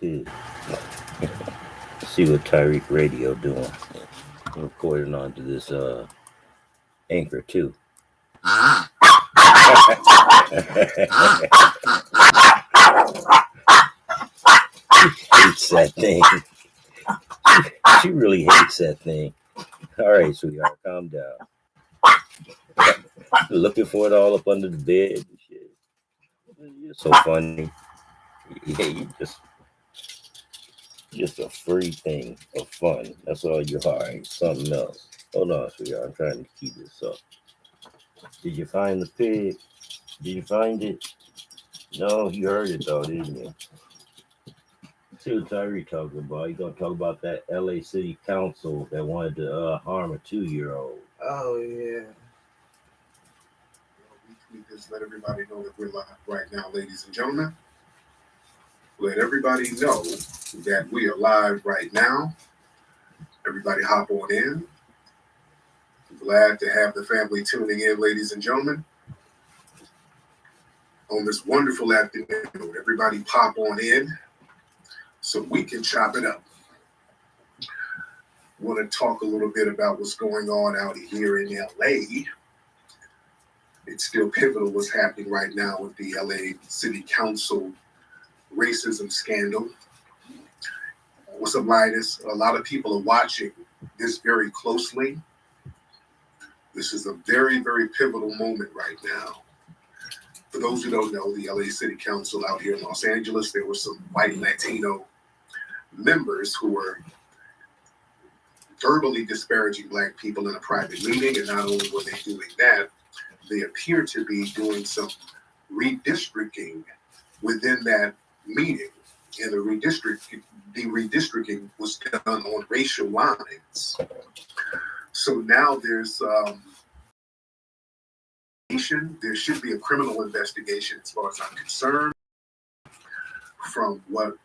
pig. See what Tariq Radio doing. I'm recording onto this anchor too. Hates that thing. She really hates that thing. All right, sweetheart, calm down. Looking for it all up under the bed and shit. You're so funny. Yeah, you just a free thing of fun. That's all you are. Ain't something else. Hold on, sweetheart. I'm trying to keep this up. Did you find the pig? Did you find it? No, you heard it though, didn't you? See what Tyree talking about. He's gonna talk about that LA City Council that wanted to harm a 2-year-old. Oh yeah. We just let everybody know that we're live right now, ladies and gentlemen. Let everybody know that we are live right now. Everybody hop on in. Glad to have the family tuning in, ladies and gentlemen. On this wonderful afternoon, everybody pop on in so we can chop it up. Want to talk a little bit about what's going on out here in LA. It's still pivotal what's happening right now with the LA City Council racism scandal. What's up, Linus? A lot of people are watching this very closely. This is a very, very pivotal moment right now. For those who don't know, the LA City Council out here in Los Angeles, there were some white Latino members who were verbally disparaging Black people in a private meeting. And not only were they doing that, they appear to be doing some redistricting within that meeting. And the redistricting was done on racial lines. So now there should be a criminal investigation as far as I'm concerned, from what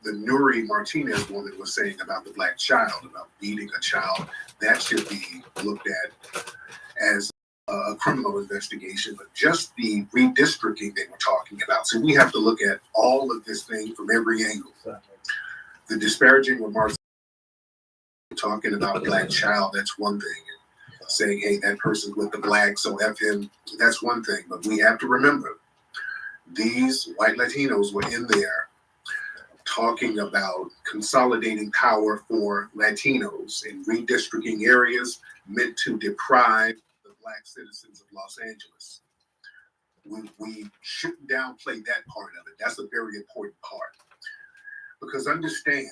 the Nuri Martinez woman was saying about the Black child, about beating a child. That should be looked at as a criminal investigation, but just the redistricting they were talking about. So we have to look at all of this thing from every angle. The disparaging remarks talking about a Black child, that's one thing. Saying, hey, that person's with the Black, so F him, that's one thing. But we have to remember, these white Latinos were in there talking about consolidating power for Latinos in redistricting areas meant to deprive the Black citizens of Los Angeles. We shouldn't downplay that part of it. That's a very important part. Because understand,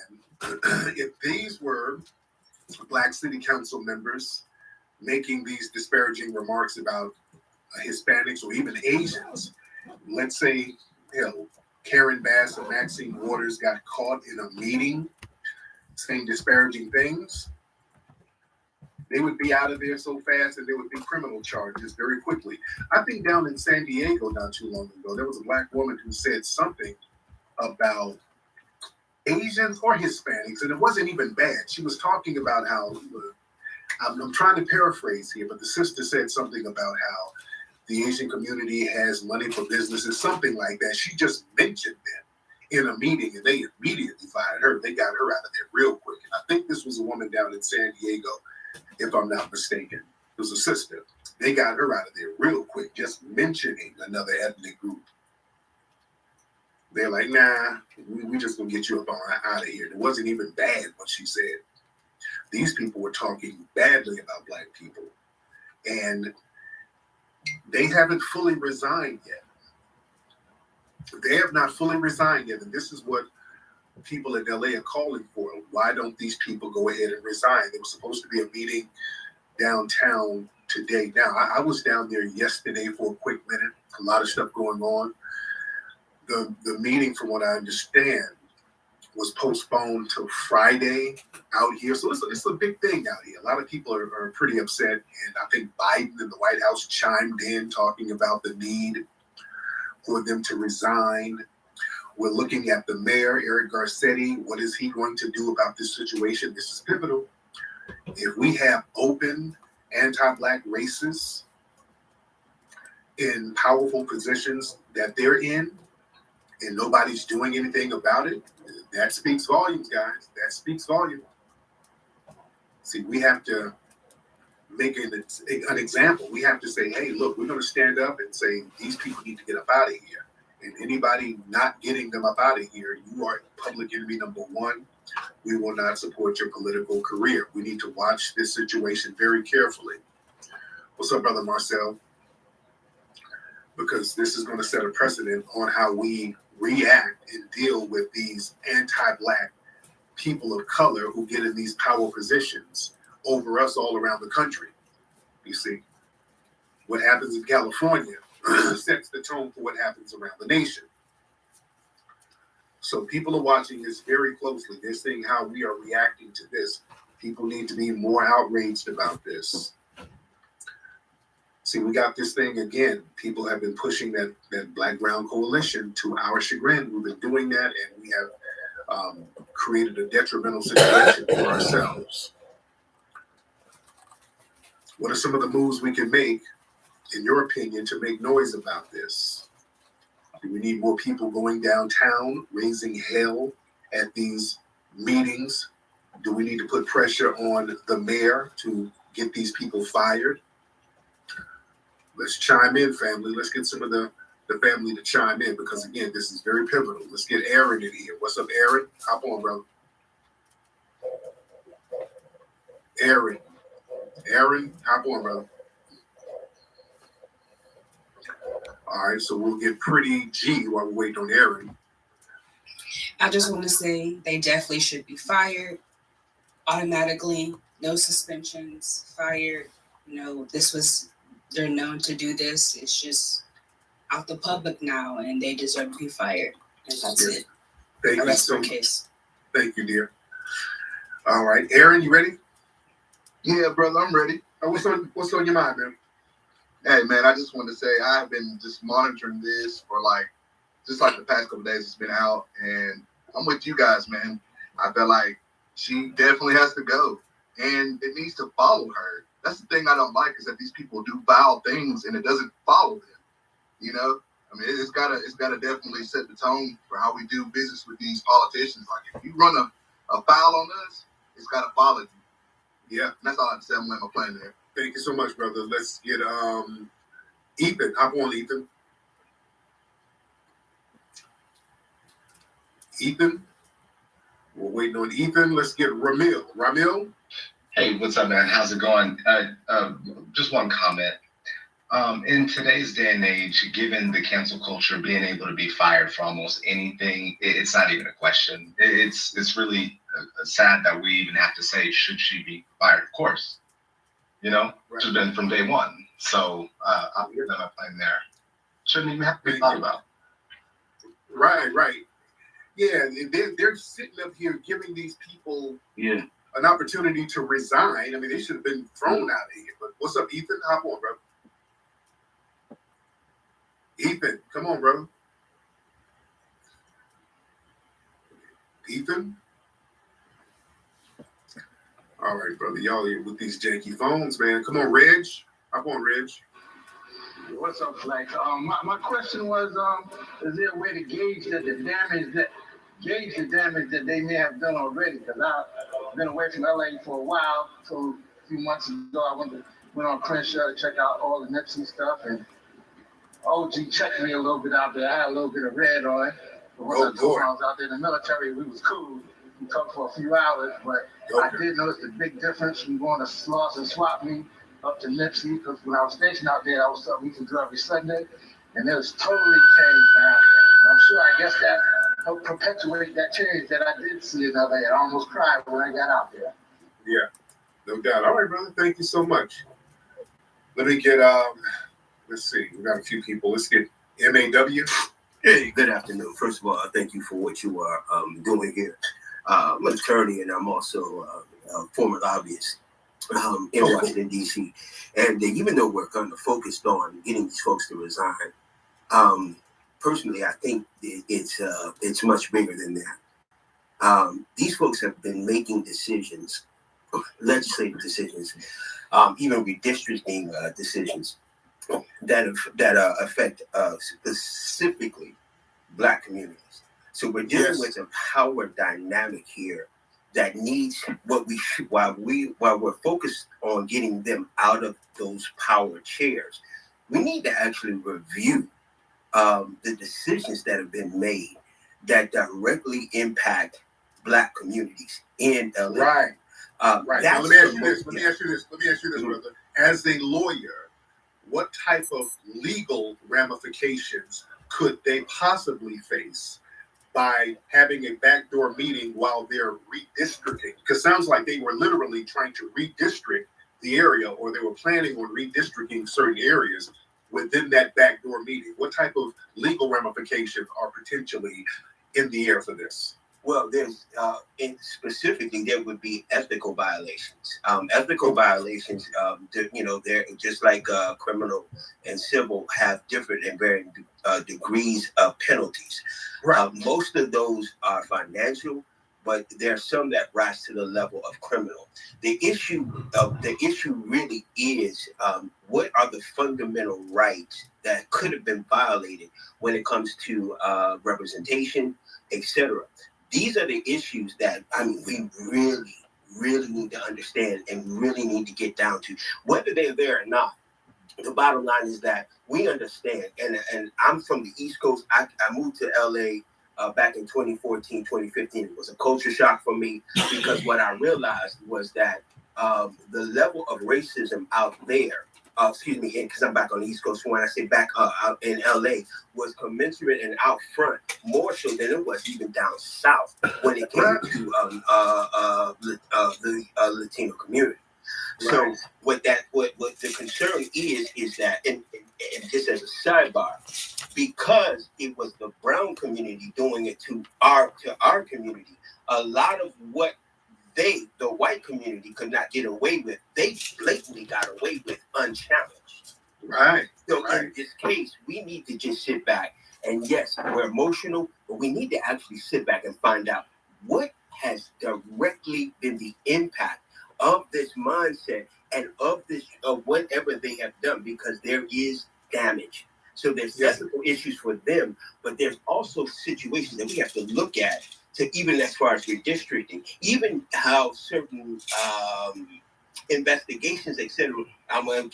if these were Black City Council members making these disparaging remarks about Hispanics or even Asians, let's say, Karen Bass and Maxine Waters got caught in a meeting saying disparaging things, they would be out of there so fast and there would be criminal charges very quickly. I think down in San Diego not too long ago, there was a Black woman who said something about Asians or Hispanics, and it wasn't even bad. She was talking about how, I'm trying to paraphrase here, but the sister said something about how the Asian community has money for businesses, something like that. She just mentioned them in a meeting, and they immediately fired her. They got her out of there real quick. And I think this was a woman down in San Diego, if I'm not mistaken. It was a sister. They got her out of there real quick, just mentioning another ethnic group. They're like, nah, we just gonna get you up on out of here. It wasn't even bad what she said. These people were talking badly about Black people, and they haven't fully resigned yet. They have not fully resigned yet, and this is what people in LA are calling for. Why don't these people go ahead and resign? There was supposed to be a meeting downtown today. Now, I was down there yesterday for a quick minute. A lot of stuff going on. The meeting, from what I understand, was postponed till Friday out here. So it's a big thing out here. A lot of people are pretty upset. And I think Biden and the White House chimed in talking about the need for them to resign. We're looking at the mayor, Eric Garcetti. What is he going to do about this situation? This is pivotal. If we have open anti-Black racists in powerful positions that they're in, and nobody's doing anything about it, That speaks volumes, guys. That speaks volumes. See, we have to make an example. We have to say, hey, look, we're going to stand up and say these people need to get up out of here. And anybody not getting them up out of here, you are public enemy number one. We will not support your political career. We need to watch this situation very carefully. What's up, Brother Marcel? Because this is going to set a precedent on how we react and deal with these anti-Black people of color who get in these power positions over us all around the country. You see, what happens in California sets the tone for what happens around the nation. So people are watching this very closely. They're seeing how we are reacting to this. People need to be more outraged about this. See, we got this thing again. People have been pushing that Black-Brown coalition to our chagrin. We've been doing that, and we have created a detrimental situation for ourselves. What are some of the moves we can make, in your opinion, to make noise about this? Do we need more people going downtown, raising hell at these meetings? Do we need to put pressure on the mayor to get these people fired? Let's chime in, family. Let's get some of the family to chime in, because, again, this is very pivotal. Let's get Aaron in here. What's up, Aaron? Hop on, brother. Aaron, hop on, brother. All right, so we'll get Pretty G while we're waiting on Aaron. I just want to say they definitely should be fired automatically. No suspensions, fired. They're known to do this. It's just out the public now, and they deserve to be fired. And that's it. Thank you Arrest so my much. case. Thank you, dear. All right, Aaron, you ready? Yeah, brother, I'm ready. What's on your mind, man? Hey, man, I just wanted to say I've been just monitoring this for just like the past couple days it's been out, and I'm with you guys, man. I feel like she definitely has to go, and it needs to follow her. That's the thing I don't like, is that these people do foul things and it doesn't follow them. You know, I mean, it's gotta definitely set the tone for how we do business with these politicians. Like, if you run a foul on us, it's gotta follow you. Yeah, and that's all I have to say. I'm laying my plan there. Thank you so much, brother. Let's get Ethan. Hop on, Ethan. Ethan. We're waiting on Ethan. Let's get Ramil. Ramil. Hey, what's up, man? How's it going? Just one comment. In today's day and age, given the cancel culture, being able to be fired for almost anything, it's not even a question. It's really sad that we even have to say, should she be fired? Of course. You know, right. Should have been from day one. So I'm not playing there. Shouldn't even have to be thought about. Right. Yeah, they're sitting up here giving these people an opportunity to resign. I mean, they should have been thrown out of here. But what's up, Ethan? Hop on, bro. Ethan, come on, bro. Ethan? All right, brother. Y'all here with these janky phones, man. Come on, Reg. Hop on, Reg. What's up, Flex? My question was, is there a way to gauge the damage that they may have done already? Because I've been away from LA for a while. So a few months ago, I went on Crenshaw to check out all the Nipsey stuff, and OG checked me a little bit out there. I had a little bit of red on it. But when I was out there in the military, we was cool. We talked for a few hours, but I did notice the big difference from going to Sloss and Swap Me up to Nipsey, because when I was stationed out there, I was something we could do every Sunday, and it was totally changed now. And I'm sure, I guess that helped perpetuate that change that I did see in LA. I almost cried when I got out there. Yeah, no doubt. All right, brother. Thank you so much. Let me get, let's see. We got a few people. Let's get MAW. Hey, good afternoon. First of all, thank you for what you are doing here. I'm an attorney, and I'm also a former lobbyist in Washington, D.C. And even though we're kind of focused on getting these folks to resign, personally, I think it's much bigger than that. These folks have been making decisions, legislative decisions, even redistricting decisions that affect specifically Black communities. So we're dealing with a power dynamic here that needs what we should, while we're focused on getting them out of those power chairs, we need to actually review the decisions that have been made that directly impact Black communities in LA. Right. Right. Now, let me ask you this. Let me ask you this, Mm-hmm. brother. As a lawyer, what type of legal ramifications could they possibly face by having a backdoor meeting while they're redistricting? Because it sounds like they were literally trying to redistrict the area, or they were planning on redistricting certain areas within that backdoor meeting. What type of legal ramifications are potentially in the air for this? Well, there's specifically there would be ethical violations. Ethical violations, they're just like criminal and civil have different and varying degrees of penalties. Right. Most of those are financial, but there are some that rise to the level of criminal. The issue really is what are the fundamental rights that could have been violated when it comes to representation, etc. These are the issues that we really, really need to understand and really need to get down to, whether they're there or not. The bottom line is that we understand, and I'm from the East Coast. I moved to LA back in 2014, 2015. It was a culture shock for me because what I realized was that the level of racism out there, because I'm back on the East Coast, when I say back out in LA, was commensurate and out front more so than it was even down south when it came to the Latino community. So what the concern is that, and just as a sidebar, because it was the brown community doing it to our community, a lot of what the white community could not get away with, they blatantly got away with unchallenged. Right. So in this case, we need to just sit back, and yes, we're emotional, but we need to actually sit back and find out what has directly been the impact of this mindset and of whatever they have done, because there is damage. So there's ethical issues for them, but there's also situations that we have to look at, to even as far as redistricting, even how certain investigations, etc. I'm gonna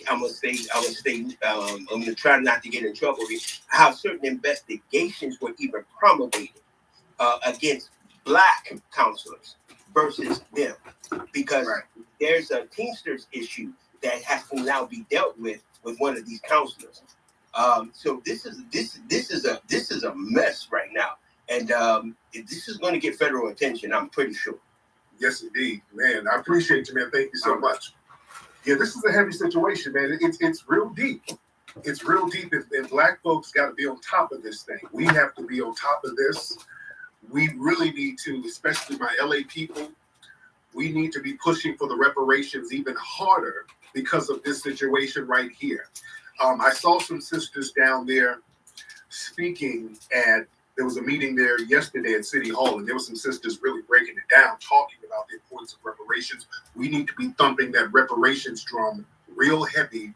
try not to get in trouble here. How certain investigations were even promulgated against Black counselors versus them, because there's a Teamsters issue that has to now be dealt with one of these counselors. So this is a mess right now, and this is going to get federal attention, I'm pretty sure. Yes, indeed, man. I appreciate you, man. Thank you so much. Yeah, this is a heavy situation, man. It's real deep. It's real deep, and Black folks got to be on top of this thing. We have to be on top of this. We really need to, especially my LA people, we need to be pushing for the reparations even harder because of this situation right here. I saw some sisters down there speaking there was a meeting there yesterday at City Hall, and there were some sisters really breaking it down, talking about the importance of reparations. We need to be thumping that reparations drum real heavy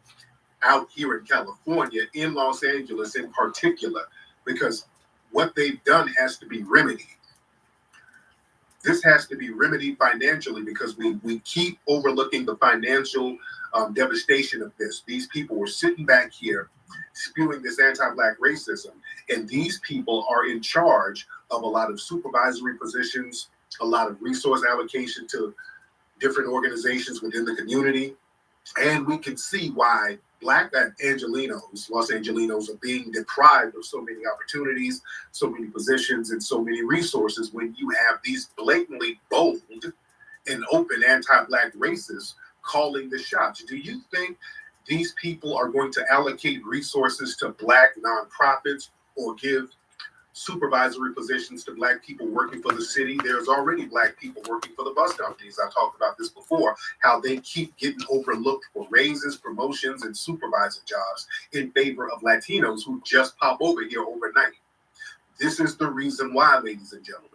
out here in California, in Los Angeles in particular, because what they've done has to be remedied. This has to be remedied financially, because we keep overlooking the financial devastation of this. These people were sitting back here spewing this anti-Black racism, and these people are in charge of a lot of supervisory positions, a lot of resource allocation to different organizations within the community. And we can see why Black Angelenos, Los Angelenos, are being deprived of so many opportunities, so many positions, and so many resources when you have these blatantly bold and open anti-Black racists calling the shots. Do you think these people are going to allocate resources to Black nonprofits or give supervisory positions to Black people working for the city? There's already Black people working for the bus companies. I talked about this before, how they keep getting overlooked for raises, promotions, and supervisor jobs in favor of Latinos who just pop over here overnight. This is the reason why, ladies and gentlemen.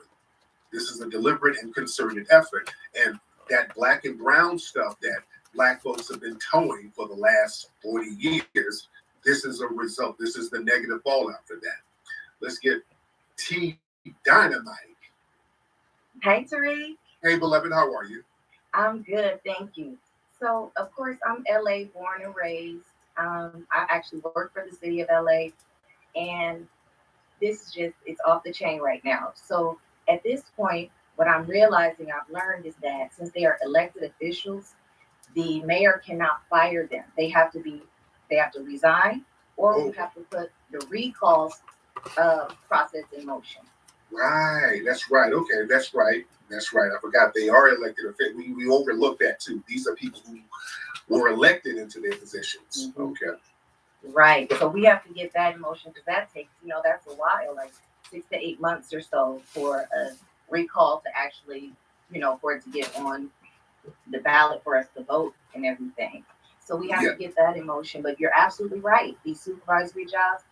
This is a deliberate and concerted effort. And that Black and brown stuff that Black folks have been towing for the last 40 years, this is a result. This is the negative fallout for that. Let's get T Dynamite. Hey, Tariq. Hey, beloved, how are you? I'm good, thank you. So, of course, I'm LA born and raised. I actually work for the city of LA, and this is just, it's off the chain right now. So, at this point, what I'm realizing I've learned is that since they are elected officials, the mayor cannot fire them. They have to resign, or we have to put the recalls process in motion. Right, that's right. Okay, that's right. That's right. I forgot they are elected officials. We overlooked that too. These are people who were elected into their positions. Mm-hmm. Okay. Right. So we have to get that in motion because that takes, that's a while, like 6 to 8 months or so for a recall to actually, for it to get on the ballot for us to vote and everything. So we have to get that in motion. But you're absolutely right. These supervisory jobs,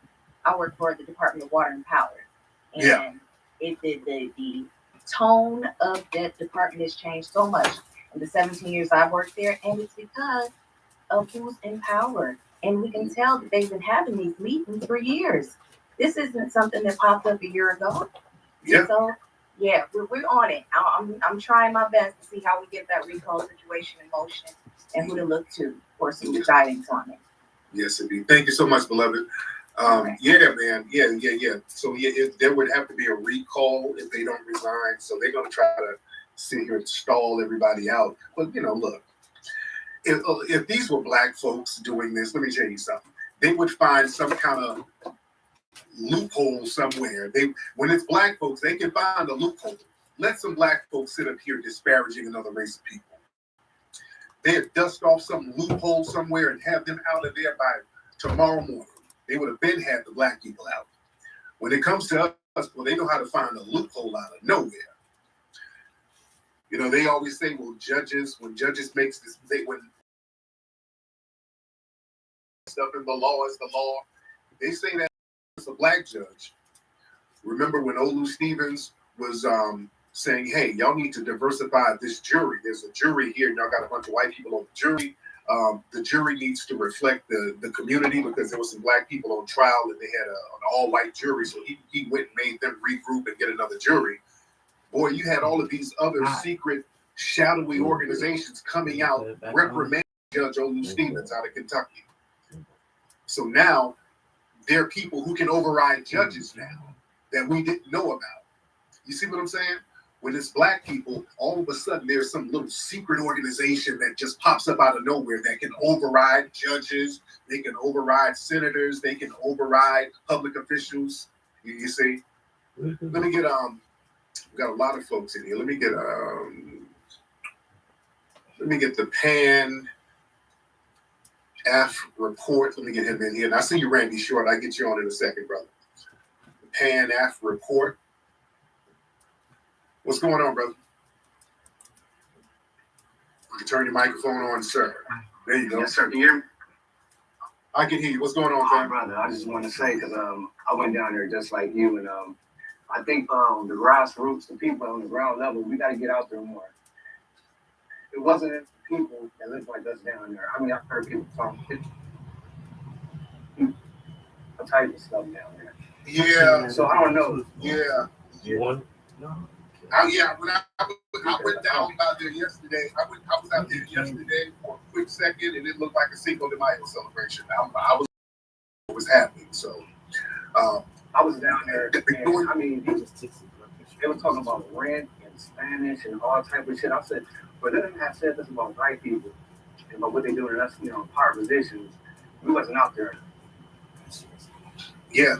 I work for the Department of Water and Power. And the tone of that department has changed so much in the 17 years I've worked there. And it's because of who's in power. And we can tell that they've been having these meetings for years. This isn't something that popped up a year ago. Yeah. So, yeah, we're on it. I'm trying my best to see how we get that recall situation in motion and who to look to for some guidance on it. Yes, indeed. Thank you so much, beloved. Right. Yeah, man. Yeah. So there would have to be a recall if they don't resign. So they're going to try to sit here and stall everybody out. But look, if these were black folks doing this, let me tell you something. They would find some kind of loophole somewhere. When it's black folks, they can find a loophole. Let some black folks sit up here disparaging another race of people. They'd dust off some loophole somewhere and have them out of there by tomorrow morning. They would have been had the black people out. When it comes to us, well, they know how to find a loophole out of nowhere. They always say, well, when judges makes this, when stuff in the law is the law, they say that it's a black judge. Remember when Olu Stevens was saying, hey, y'all need to diversify this jury. There's a jury here, and y'all got a bunch of white people on the jury. The jury needs to reflect the community because there were some black people on trial and they had an all-white jury. So he went and made them regroup and get another jury. Boy, you had all of these other secret, shadowy organizations coming out reprimanding Judge Olu Stevens out of Kentucky. So now there are people who can override judges now that we didn't know about. You see what I'm saying? When it's black people, all of a sudden there's some little secret organization that just pops up out of nowhere that can override judges, they can override senators, they can override public officials. You see? Let me get we got a lot of folks in here. Let me get the Pan F report. Let me get him in here. And I see you, Randy Short. I'll get you on in a second, brother. The Pan F report. What's going on, brother? You can turn your microphone on, sir. There you go. Yes, sir. Can you hear me? I can hear you. What's going on, fam? Brother, I just want to say, because I went down there just like you, and I think the grassroots, the people on the ground level, we got to get out there more. It wasn't people that looked like us down there. I mean, I've heard people talk a type of stuff down there. Yeah. So I don't know. Yeah. You want? No. Yeah. When I went down out there yesterday, I was out there yesterday for a quick second, and it looked like a Cinco de Mayo celebration. I was happening. So I was down there. And, I mean, they were talking about rent and Spanish and all type of shit. I said, for them to have said this about white people and about what they do to us, power positions, we wasn't out there. Yeah.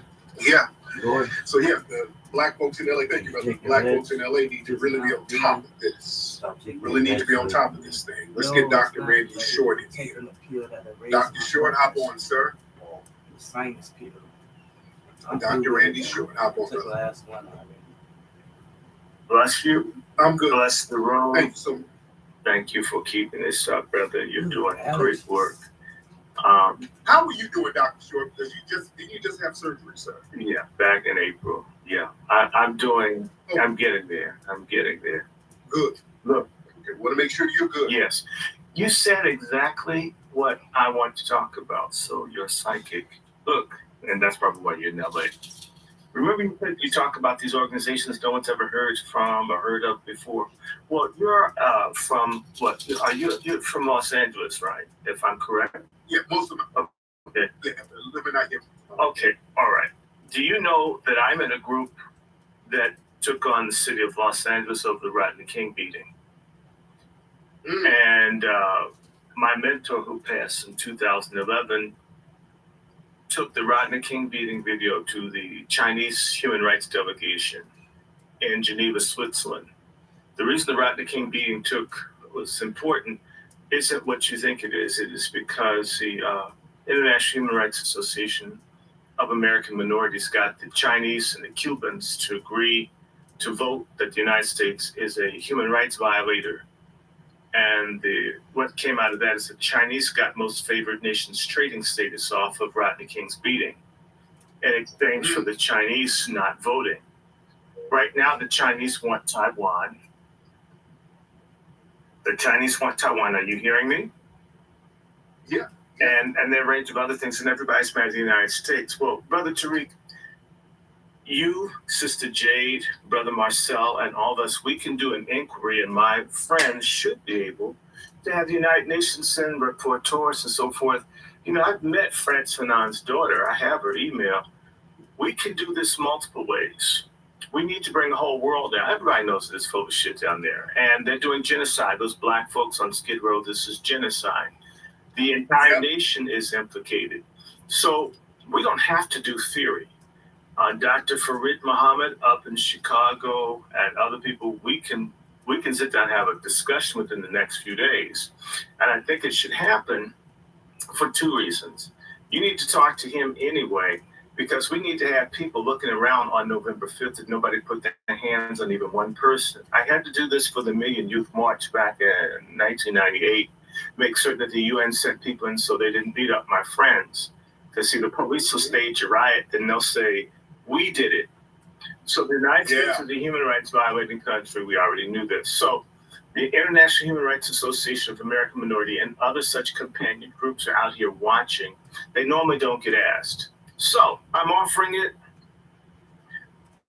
So the black folks in LA, thank you, brother. Black folks in LA need to really be on top of this. Really need to be on top of this thing. Let's get Dr. Randy Short in here. Dr. Short, hop on, sir. Dr. Randy Short, hop on, brother. Bless you. I'm good. Bless the room. Thank you so much. Thank you for keeping this up, brother. You're doing great work. How are you doing, Dr. Short? Because didn't you just have surgery, sir? Yeah, back in April. Yeah, I'm getting there. Good. Look. Okay, want to make sure you're good. Yes. You said exactly what I want to talk about. So you're psychic. Look, and that's probably why you're in LA. Remember you talk about these organizations no one's ever heard from or heard of before. Well, you're from what? You're from Los Angeles, right? If I'm correct. Yeah, most of them. Okay. Yeah, living out here. Okay. All right. Do you know that I'm in a group that took on the city of Los Angeles over the Rodney King beating? And my mentor, who passed in 2011, took the Rodney King beating video to the Chinese human rights delegation in Geneva, Switzerland. The reason the Rodney King beating was important isn't what you think it is. It is because the International Human Rights Association of American Minorities got the Chinese and the Cubans to agree to vote that the United States is a human rights violator. And what came out of that is the Chinese got most favored nations trading status off of Rodney King's beating in exchange for the Chinese not voting. Right now, the Chinese want Taiwan. The Chinese want Taiwan. Are you hearing me? Yeah. And there are a range of other things, and everybody's mad at the United States. Well, Brother Tariq, you, Sister Jade, Brother Marcel, and all of us, we can do an inquiry, and my friends should be able to have the United Nations send rapporteurs and so forth. You know, I've met Frantz Fanon's daughter. I have her email. We can do this multiple ways. We need to bring the whole world down. Everybody knows this full of shit down there. And they're doing genocide. Those black folks on Skid Row, this is genocide. The entire nation is implicated. So we don't have to do theory. Dr. Farid Muhammad up in Chicago and other people, we can sit down and have a discussion within the next few days. And I think it should happen for two reasons. You need to talk to him anyway, because we need to have people looking around on November 5th that nobody put their hands on even one person. I had to do this for the Million Youth March back in 1998, make certain that the UN sent people in so they didn't beat up my friends. Because see, the police will stage a riot, then they'll say, we did it. So the United States is a human rights violating country. We already knew this. So the International Human Rights Association of American Minority and other such companion groups are out here watching. They normally don't get asked. So I'm offering it.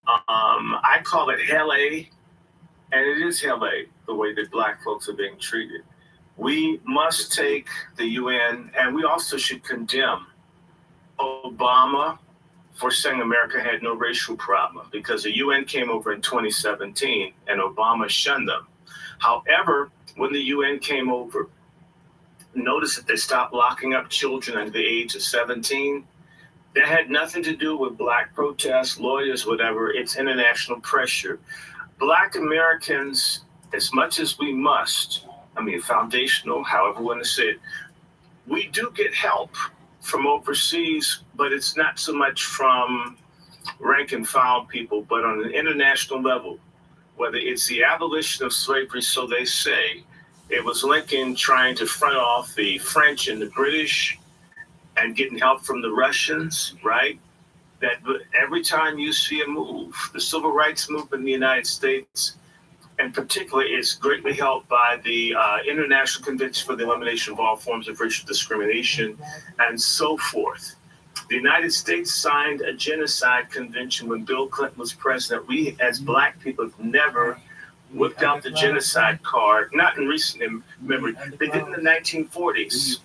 I call it Hell A, and it is Hell A, the way that black folks are being treated. We must take the UN, and we also should condemn Obama for saying America had no racial problem, because the UN came over in 2017 and Obama shunned them. However, when the UN came over, notice that they stopped locking up children under the age of 17. That had nothing to do with black protests, lawyers, whatever. It's international pressure. Black Americans, as much as we must, foundational, however you want to say it, we do get help from overseas, but it's not so much from rank and file people, but on an international level, whether it's the abolition of slavery, so they say. It was Lincoln trying to front off the French and the British and getting help from the Russians, right? That every time you see a move, the civil rights movement in the United States, and particularly is greatly helped by the International Convention for the Elimination of All Forms of Racial Discrimination and so forth. The United States signed a genocide convention when Bill Clinton was president. We, as black people, have never whipped out the genocide card, not in recent memory. They did in the 1940s.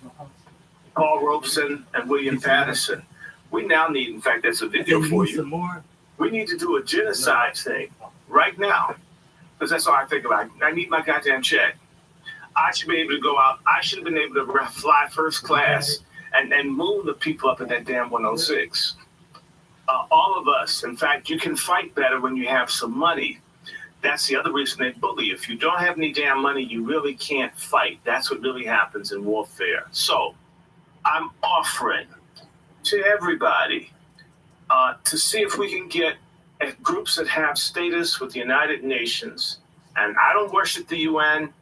Paul Robeson and William Patterson. We now need, in fact, that's a video for you. We need to do a genocide thing right now. Because that's all I think about. I need my goddamn check. I should be able to go out. I should have been able to fly first class and move the people up at that damn 106. All of us. In fact, you can fight better when you have some money. That's the other reason they bully you. If you don't have any damn money, you really can't fight. That's what really happens in warfare. So I'm offering to everybody to see if we can get groups that have status with the United Nations. And I don't worship the UN,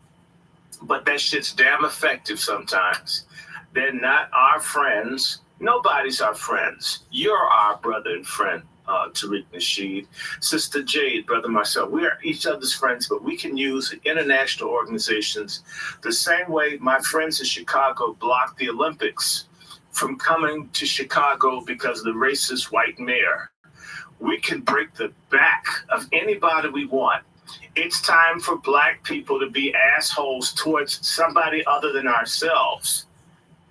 but that shit's damn effective sometimes. They're not our friends. Nobody's our friends. You're our brother and friend, Tariq Nasheed. Sister Jade, Brother Marcel. We are each other's friends, but we can use international organizations the same way my friends in Chicago blocked the Olympics from coming to Chicago because of the racist white mayor. We can break the back of anybody we want. It's time for Black people to be assholes towards somebody other than ourselves.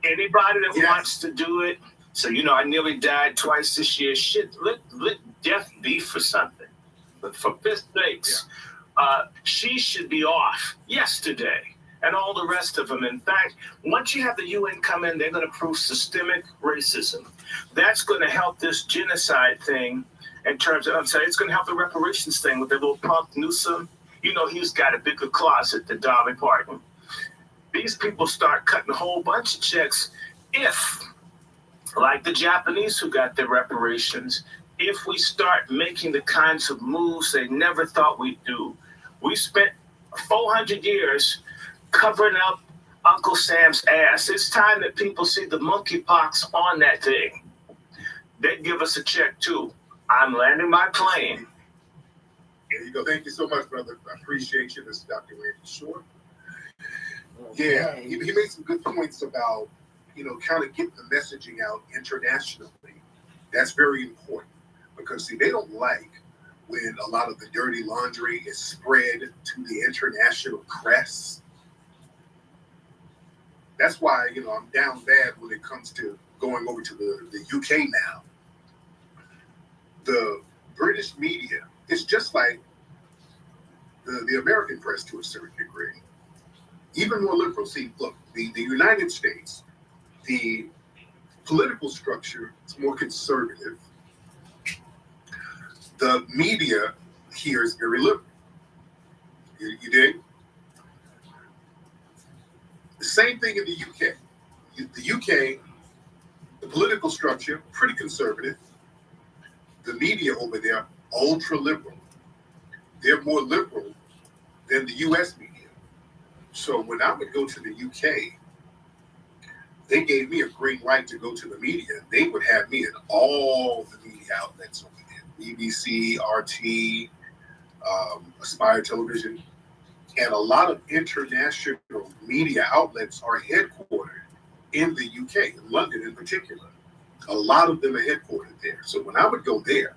Anybody that wants to do it. So, I nearly died twice this year. Shit, let death be for something. But for fifth sakes, she should be off yesterday. And all the rest of them. In fact, once you have the UN come in, they're going to prove systemic racism. That's going to help this genocide thing in terms of, it's going to help the reparations thing with the little punk Newsom. He's got a bigger closet than Dolly Parton. These people start cutting a whole bunch of checks if, like the Japanese who got their reparations, if we start making the kinds of moves they never thought we'd do. We spent 400 years covering up Uncle Sam's ass. It's time that people see the monkeypox on that thing. They'd give us a check too. I'm landing my plane. There you go. Thank you so much, brother. I appreciate you. This is Dr. Randy Short. Yeah, he made some good points about, kind of getting the messaging out internationally. That's very important because, see, they don't like when a lot of the dirty laundry is spread to the international press. That's why, I'm down bad when it comes to going over to the UK now. The British media is just like the American press to a certain degree. Even more liberal. See, look, the United States, the political structure is more conservative. The media here is very liberal. You dig? The same thing in the UK. The UK, the political structure, pretty conservative. The media over there, ultra liberal. They're more liberal than the US media. So when I would go to the UK, they gave me a green light to go to the media. They would have me in all the media outlets over there. BBC, RT, Aspire Television. And a lot of international media outlets are headquartered in the UK, in London in particular. A lot of them are headquartered there. So when I would go there,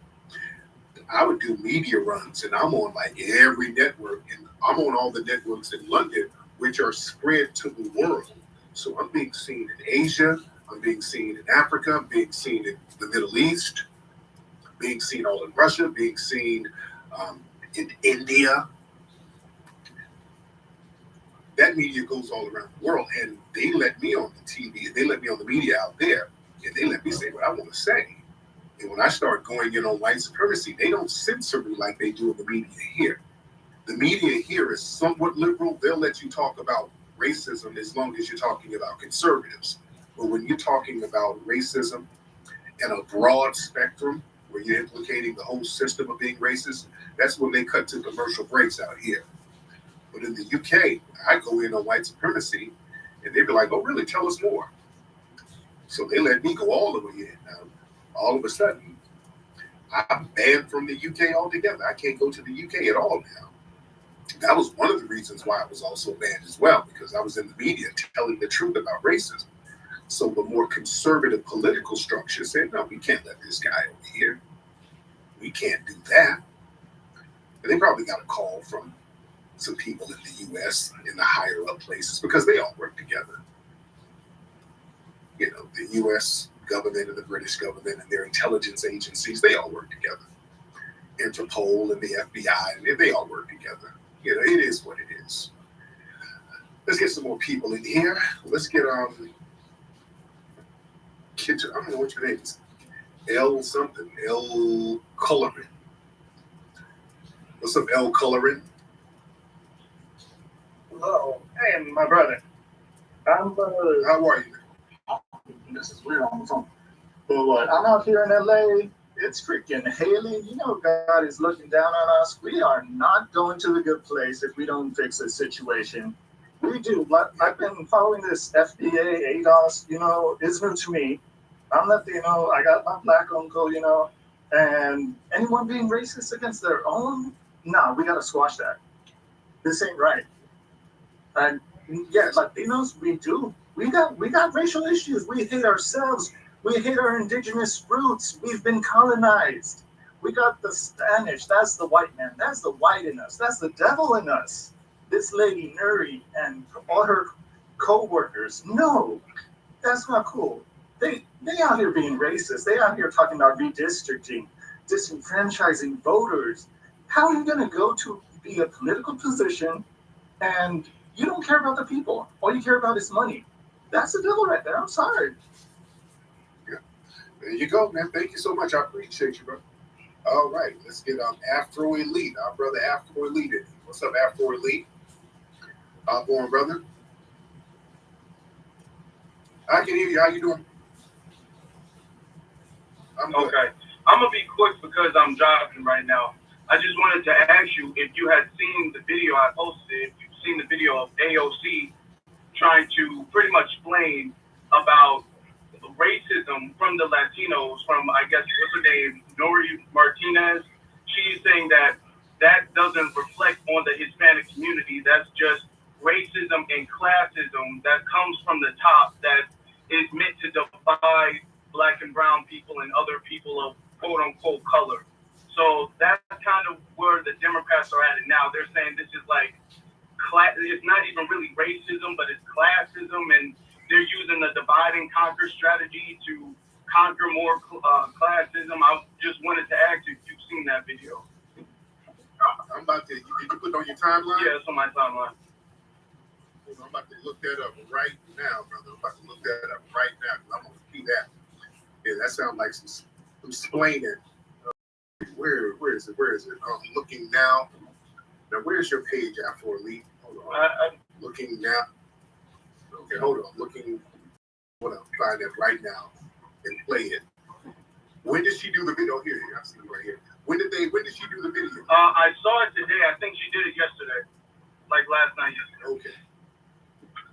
I would do media runs, and I'm on like every network, and I'm on all the networks in London, which are spread to the world. So I'm being seen in Asia, I'm being seen in Africa, I'm being seen in the Middle East, being seen all in Russia, being seen in India. That media goes all around the world, and they let me on the TV, they let me on the media out there, and they let me say what I want to say. And when I start going in on white supremacy, they don't censor me like they do in the media here. The media here is somewhat liberal. They'll let you talk about racism as long as you're talking about conservatives. But when you're talking about racism and a broad spectrum where you're implicating the whole system of being racist, that's when they cut to commercial breaks out here. But in the UK, I go in on white supremacy, and they'd be like, oh, really? Tell us more. So they let me go all the way in. Now, all of a sudden, I'm banned from the UK altogether. I can't go to the UK at all now. That was one of the reasons why I was also banned as well, because I was in the media telling the truth about racism. So the more conservative political structure said, no, we can't let this guy over here. We can't do that. And they probably got a call from some people in the US in the higher up places because they all work together. The US government and the British government and their intelligence agencies, they all work together. Interpol and the FBI, and they all work together. It is what it is. Let's get some more people in here. Let's get kid, I don't know what your name is. L something. L Colorin. What's up, L Colorin? Hello. Hey, my brother. How are you? This is weird on the phone. But what? I'm out here in LA. It's freaking hailing. God is looking down on us. We are not going to the good place if we don't fix this situation. We do. I've been following this FDA, ADOS, it's new to me. I'm Latino. I got my black uncle, and anyone being racist against their own? No, we got to squash that. This ain't right. And yeah, Latinos, we do. We got racial issues. We hate ourselves. We hate our indigenous roots. We've been colonized. We got the Spanish. That's the white man. That's the white in us. That's the devil in us. This lady Nuri and all her co-workers. No, that's not cool. They out here being racist. They out here talking about redistricting, disenfranchising voters. How are you going to go to be a political position and you don't care about the people? All you care about is money. That's the devil right there. I'm sorry. Yeah. There you go, man. Thank you so much. I appreciate you, bro. All right, let's get Afro Elite. Our brother Afro Elite. What's up, Afro Elite? Born brother. I can hear you. How you doing? I'm good. Okay. I'm gonna be quick because I'm driving right now. I just wanted to ask you if you had seen the video I posted, if you've seen the video of AOC trying to pretty much explain about racism from the Latinos, from, I guess, what's her name, Nori Martinez. She's saying that doesn't reflect on the Hispanic community. That's just racism and classism that comes from the top that is meant to divide Black and brown people and other people of quote unquote color. So that's kind of where the Democrats are at now. They're saying this is like it's not even really racism, but it's classism, and they're using the divide and conquer strategy to conquer more classism. I just wanted to ask if you've seen that video. I'm about to. Did you put it on your timeline? Yeah, it's on my timeline. I'm about to look that up right now, brother. I'm about to look that up right now because I'm gonna see that. Yeah, that sounds like some explaining. Where is it? Where is it? I'm looking now. Now, where's your page, Afro Elite? Hold on. Looking now. Okay, hold on. Looking. Hold on. Find it right now and play it. When did she do the video? Here, I see it right here. When did she do the video? I saw it today. I think she did it yesterday, like last night yesterday. Okay.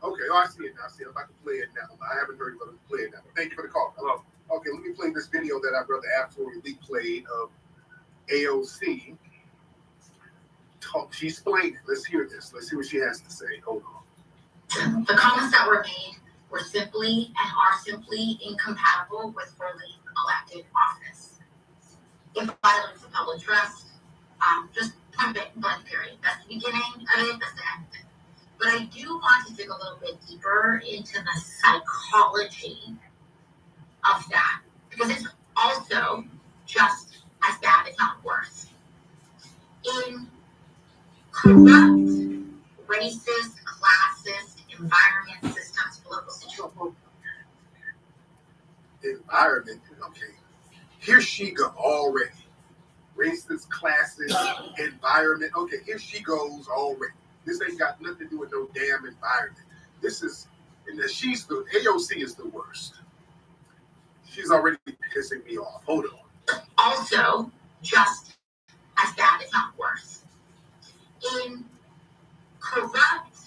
Okay. Oh, I see it now. I'm about to play it now. I haven't heard it, but I'm play it now. Thank you for the call. Hello. Okay, let me play this video that our brother Afro Elite played of AOC. She explained it. Let's hear this. Let's see what she has to say. Hold on. The comments that were made were simply and are simply incompatible with fully elected office. It violates the public trust. Just point blank period. That's the beginning of it. That's the end of it. But I do want to dig a little bit deeper into the psychology of that, because it's also just as bad, if not worse. In corrupt, racist, classist environment systems, political situations. Environment, okay. Here she go already. Racist, classist, environment. Okay, here she goes already. This ain't got nothing to do with no damn environment. This is, and AOC is the worst. She's already pissing me off. Hold on. Also, just as bad, if not worse. In corrupt,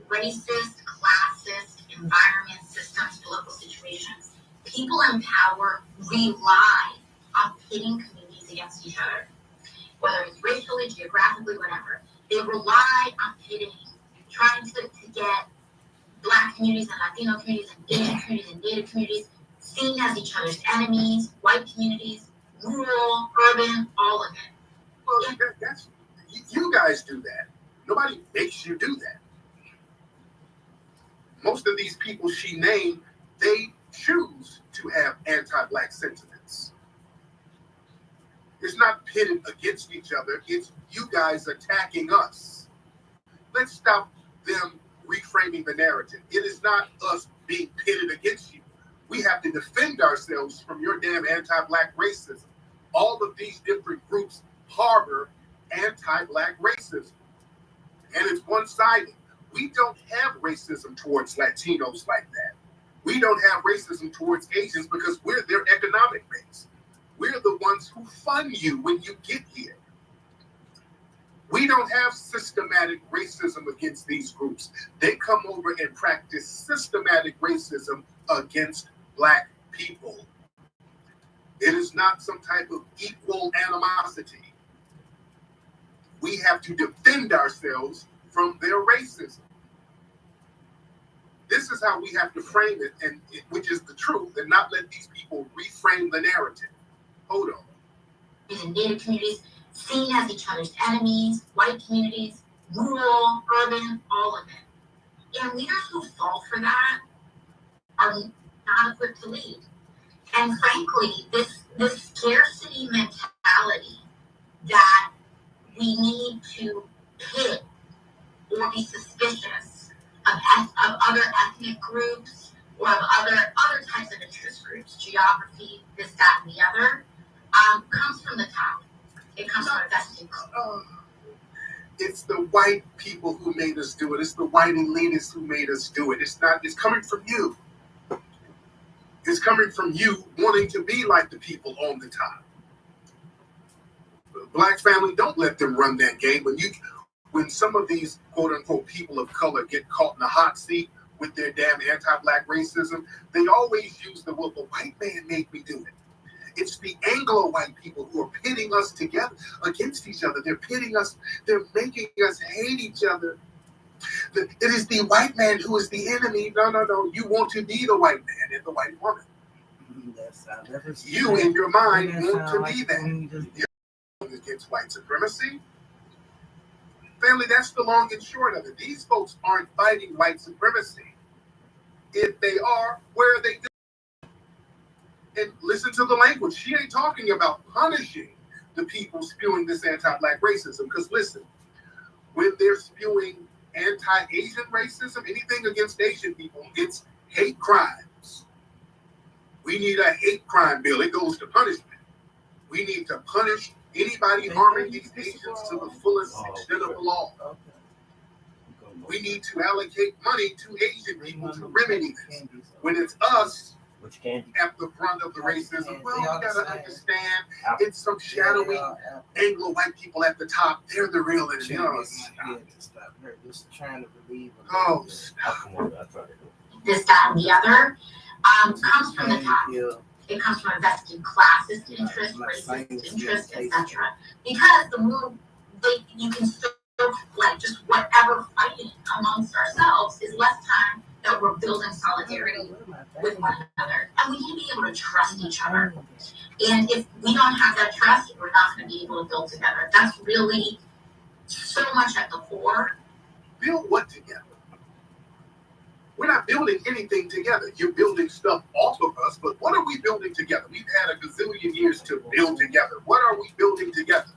racist, classist environment systems, political situations, people in power rely on pitting communities against each other, whether it's racially, geographically, whatever. They rely on pitting, trying to get Black communities and Latino communities and Asian communities and Native communities seen as each other's enemies, white communities, rural, urban, all of it. Well, that's you guys do that. Nobody makes you do that. Most of these people she named, they choose to have anti-Black sentiments. It's not pitted against each other. It's you guys attacking us. Let's stop them reframing the narrative. It is not us being pitted against you. We have to defend ourselves from your damn anti-Black racism. All of these different groups harbor anti-Black racism. And it's one-sided. We don't have racism towards Latinos like that. We don't have racism towards Asians because we're their economic base. We're the ones who fund you when you get here. We don't have systematic racism against these groups. They come over and practice systematic racism against Black people. It is not some type of equal animosity. We have to defend ourselves from their racism. This is how we have to frame it, which is the truth, and not let these people reframe the narrative. Hold on. and Native communities seen as each other's enemies, white communities, rural, urban, all of it. And leaders who fall for that are not equipped to lead. And frankly, this scarcity mentality that we need to pit or be suspicious of other ethnic groups or of other types of interest groups, geography, this, that, and the other, comes from the top. It comes from investing. It's the white people who made us do it. It's the white elitists who made us do it. It's coming from you. It's coming from you wanting to be like the people on the top. Black family, don't let them run that game. When some of these quote unquote people of color get caught in the hot seat with their damn anti-black racism, they always use the white man made me do it. It's the Anglo-white people who are pitting us together against each other. They're pitting us. They're making us hate each other. It is the white man who is the enemy. No. You want to be the white man and the white woman. You, in your mind, want to be that. You're against white supremacy. Family, that's the long and short of it. These folks aren't fighting white supremacy. If they are, where are they doing? And listen to the language. She ain't talking about punishing the people spewing this anti-black racism. Because listen, when they're spewing anti-Asian racism, anything against Asian people, it's hate crimes. We need a hate crime bill. It goes to punishment. We need to punish anybody harming these Asians to the fullest extent of the law. We need to allocate money to Asian people to remedy this. When it's us at the front of the racism, well, you gotta understand, it's some shadowy Anglo-white people at the top. They're the real enemy. Oh, stop. This, that, and the other comes from the top. It comes from invested classist interest, racist interest, etc. Because the more you can still like just whatever fighting amongst ourselves is less time that we're building solidarity with one another. And we need to be able to trust each other. And if we don't have that trust, we're not going to be able to build together. That's really so much at the core. Build what together? We're not building anything together. You're building stuff off of us, but what are we building together? We've had a gazillion years to build together. What are we building together?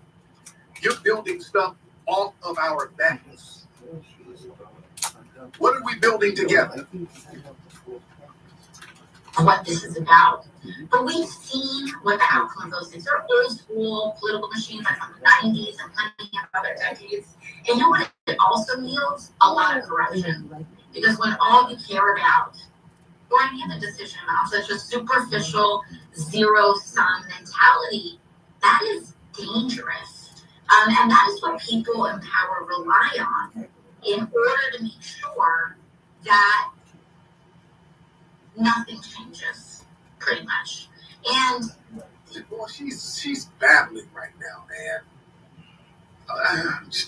You're building stuff off of our backs. What are we building together? What this is about. But we've seen what the outcome of those things are. Old school political machines like from the 90s and plenty of other decades. And you know what it also yields? A lot of corruption. Because when all you care about, or any other decision about, such a superficial zero-sum mentality, that is dangerous. And that is what people in power rely on in order to make sure that nothing changes, pretty much. And well, she's babbling right now, man.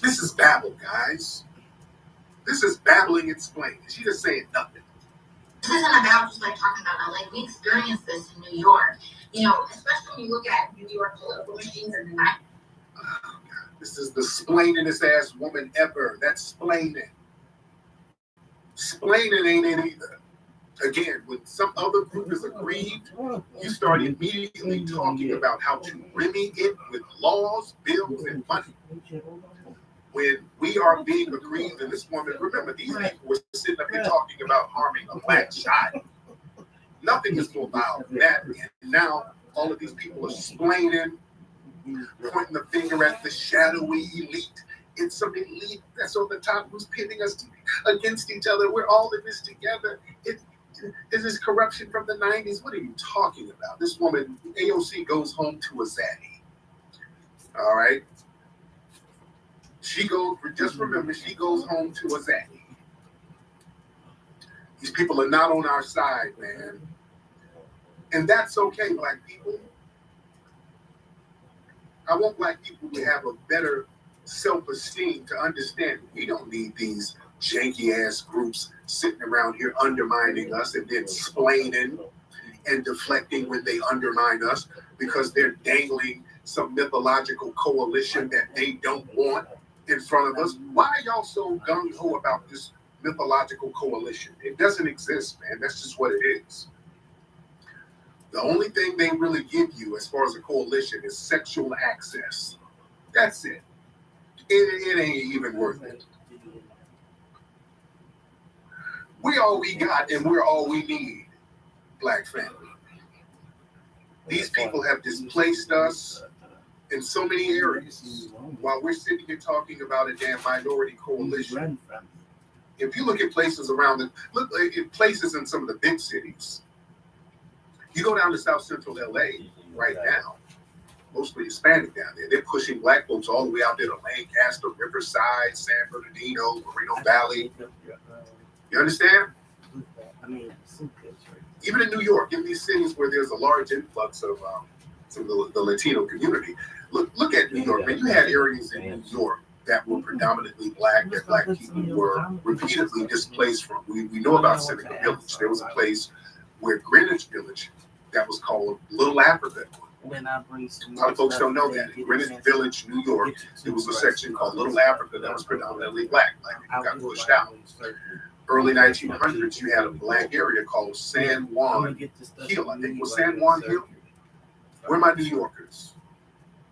This is babble, guys. This is babbling explaining. She just saying nothing. This isn't about just like talking about LA. We experienced this in New York. You know, especially when you look at New York political machines in the 90s. Oh, God. This is the splainingest ass woman ever. That's splaining. Splaining ain't it either. Again, when some other group is aggrieved, you start immediately talking about how to remedy it with laws, bills, and money. When we are being aggrieved, and this woman, remember, these people were sitting up here talking about harming a black child. Nothing is more vile than that. And now all of these people are splaining, pointing the finger at the shadowy elite. It's some elite that's on the top who's pitting us against each other. We're all in this together. This is corruption from the 90s. What are you talking about? This woman, AOC, goes home to a zaddy. All right? Just remember, she goes home to a zaddy. These people are not on our side, man. And that's okay, black people. I want black people to have a better self-esteem to understand we don't need these janky-ass groups sitting around here undermining us and then splaining and deflecting when they undermine us because they're dangling some mythological coalition that they don't want in front of us. Why are y'all so gung-ho about this mythological coalition? It doesn't exist, man. That's just what it is. The only thing they really give you as far as a coalition is sexual access. That's it. It ain't even worth it. We all we got and we're all we need, Black family. These people have displaced us in so many areas while we're sitting here talking about a damn minority coalition. If you look at places around look at places in some of the big cities, you go down to South Central LA right now, mostly Hispanic down there. They're pushing Black folks all the way out there to Lancaster, Riverside, San Bernardino, Moreno Valley. You understand? Even in New York, in these cities where there's a large influx of some of the Latino community. Look at New York, man. You had areas in New York that were predominantly Black, that Black people were repeatedly displaced from. We know about Seneca Village. There was a place where Greenwich Village that was called Little Africa. A lot of folks don't know that. In Greenwich Village, New York, there was a section called Little Africa that was predominantly Black. Black people got pushed out. Early 1900s, you had a Black area called San Juan Hill. I think it was San Juan Hill. Where are my New Yorkers?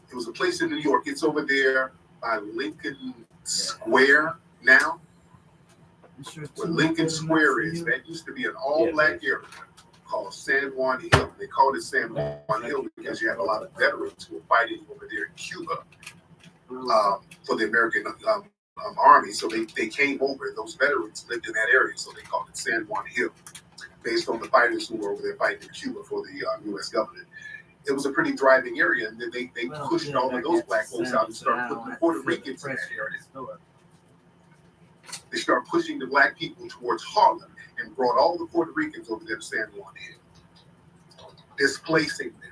It was a place in New York. It's over there by Lincoln Square now. Where Lincoln Square is, that used to be an all-Black area called San Juan Hill. They called it San Juan Hill because you had a lot of veterans who were fighting over there in Cuba for the American Army. So they came over. Those veterans lived in that area, so they called it San Juan Hill, based on the fighters who were over there fighting in Cuba for the U.S. government. It was a pretty thriving area, and then they pushed all of those Black folks out and started putting the Puerto Ricans in that area. They started pushing the Black people towards Harlem and brought all the Puerto Ricans over there to San Juan Hill, displacing them.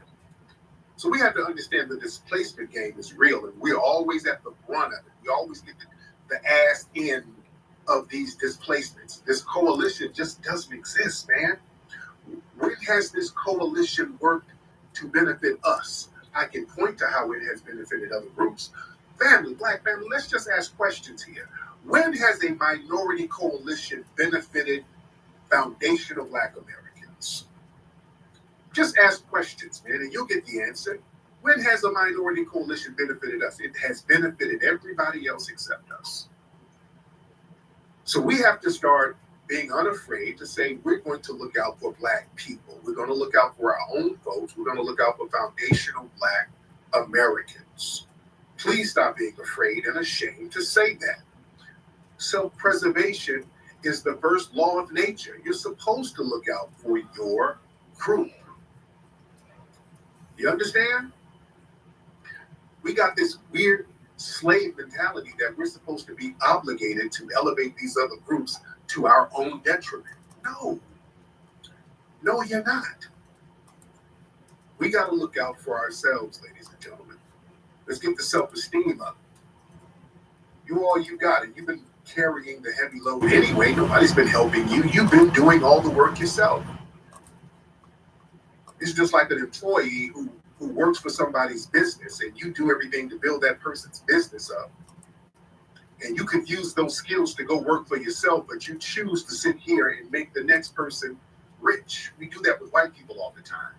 So we have to understand the displacement game is real, and we're always at the brunt of it. We always get the ass end of these displacements. This coalition just doesn't exist, man. When has this coalition worked to benefit us? I can point to how it has benefited other groups. Family, Black family, let's just ask questions here. When has a minority coalition benefited foundational Black Americans? Just ask questions, man, and you'll get the answer. When has a minority coalition benefited us? It has benefited everybody else except us. So we have to start being unafraid to say we're going to look out for Black people. We're going to look out for our own folks. We're going to look out for foundational Black Americans. Please stop being afraid and ashamed to say that. Self-preservation is the first law of nature. You're supposed to look out for your group. You understand? We got this weird slave mentality that we're supposed to be obligated to elevate these other groups to our own detriment. No, you're not. We got to look out for ourselves, ladies and gentlemen. Let's get the self-esteem up. You all you got, and you've been carrying the heavy load anyway. Nobody's been helping you. You've been doing all the work yourself. It's just like an employee who works for somebody's business, and you do everything to build that person's business up. And you could use those skills to go work for yourself, but you choose to sit here and make the next person rich. We do that with white people all the time.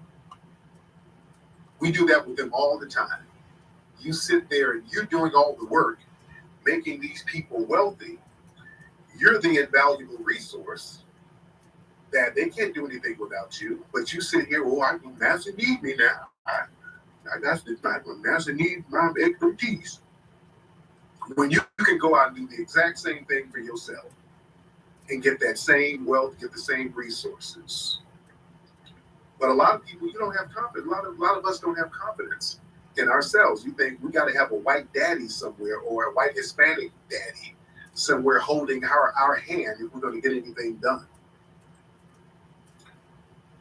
We do that with them all the time. You sit there and you're doing all the work, making these people wealthy. You're the invaluable resource that they can't do anything without you. But you sit here, NASA need me now. I got this. NASA need my expertise. When you can go out and do the exact same thing for yourself and get that same wealth, get the same resources. But a lot of people, you don't have confidence. A lot of us don't have confidence in ourselves. You think we got to have a white daddy somewhere or a white Hispanic daddy somewhere holding our hand if we're going to get anything done.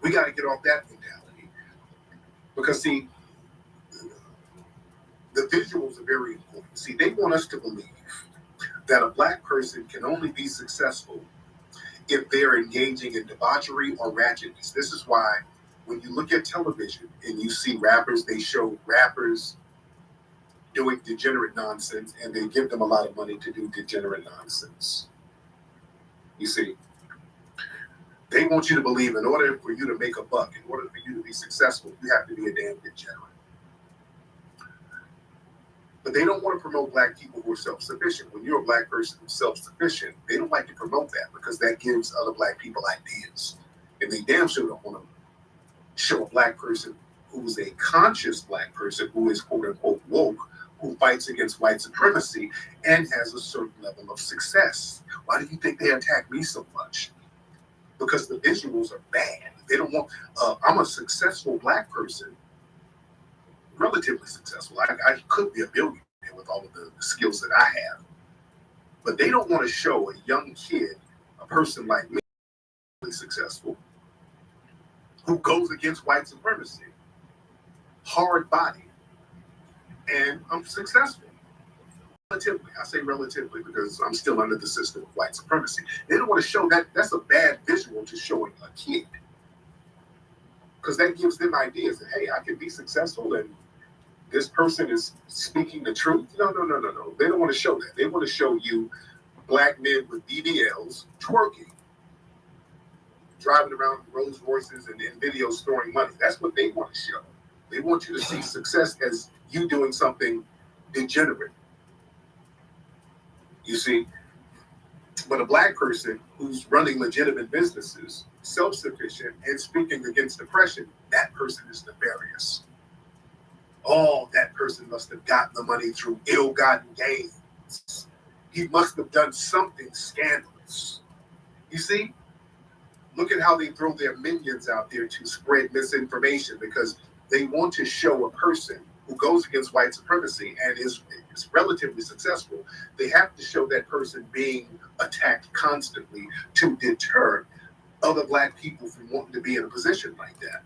We got to get off that mentality. Because, see, the visuals are very important. See, they want us to believe that a Black person can only be successful if they're engaging in debauchery or ratchetness. This is why when you look at television and you see rappers, they show rappers doing degenerate nonsense, and they give them a lot of money to do degenerate nonsense. You see, they want you to believe in order for you to make a buck, in order for you to be successful, you have to be a damn degenerate. But they don't want to promote black people who are self-sufficient. When you're a black person who's self-sufficient, they don't like to promote that because that gives other black people ideas. And they damn sure don't want to show a black person who's a conscious black person who is quote-unquote woke, who fights against white supremacy and has a certain level of success. Why do you think they attack me so much? Because the visuals are bad. They don't want, I'm a successful black person, relatively successful. I could be a billionaire with all of the skills that I have. But they don't want to show a young kid, a person like me, successful, who goes against white supremacy, hard body, and I'm successful. Relatively, I say relatively because I'm still under the system of white supremacy. They don't want to show that. That's a bad visual to showing a kid, because that gives them ideas that, hey, I can be successful and this person is speaking the truth. No. They don't want to show that. They want to show you black men with BBLs twerking, driving around Rolls Royces and in videos storing money. That's what they want to show. They want you to see success as you doing something degenerate. You see, but a black person who's running legitimate businesses, self-sufficient, and speaking against oppression, that person is nefarious. Oh, that person must have gotten the money through ill-gotten gains. He must have done something scandalous. You see, look at how they throw their minions out there to spread misinformation because they want to show a person who goes against white supremacy and is relatively successful. They have to show that person being attacked constantly to deter other black people from wanting to be in a position like that.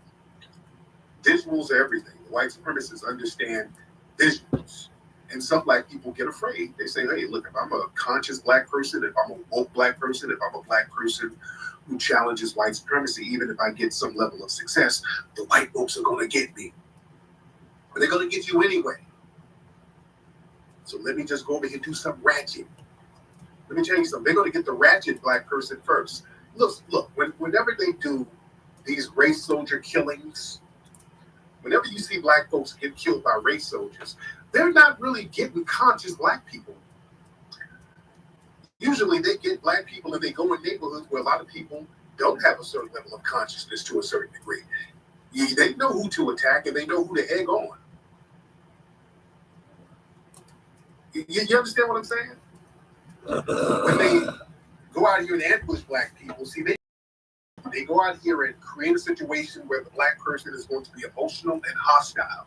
Visuals are everything. The white supremacists understand visuals. And some black people get afraid. They say, hey, look, if I'm a conscious black person, if I'm a woke black person, if I'm a black person who challenges white supremacy, even if I get some level of success, the white folks are going to get me. But they're going to get you anyway. So let me just go over here and do something ratchet. Let me tell you something. They're going to get the ratchet black person first. Look, whenever they do these race soldier killings, whenever you see black folks get killed by race soldiers, they're not really getting conscious black people. Usually they get black people and they go in neighborhoods where a lot of people don't have a certain level of consciousness to a certain degree. They know who to attack and they know who to egg on. You understand what I'm saying? When they go out here and ambush black people, see, they go out here and create a situation where the black person is going to be emotional and hostile,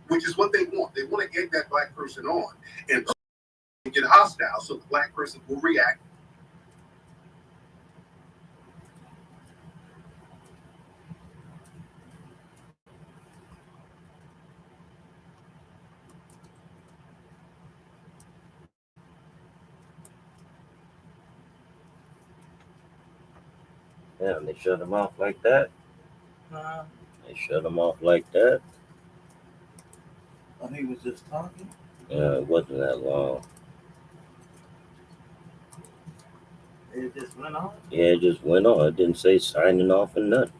which is what they want. They want to egg that black person on and get hostile so the black person will react. Yeah, and they shut him off like that. They shut him off like that. Oh, he was just talking? Yeah, it wasn't that long. It just went on? Yeah, it just went on. It didn't say signing off or nothing.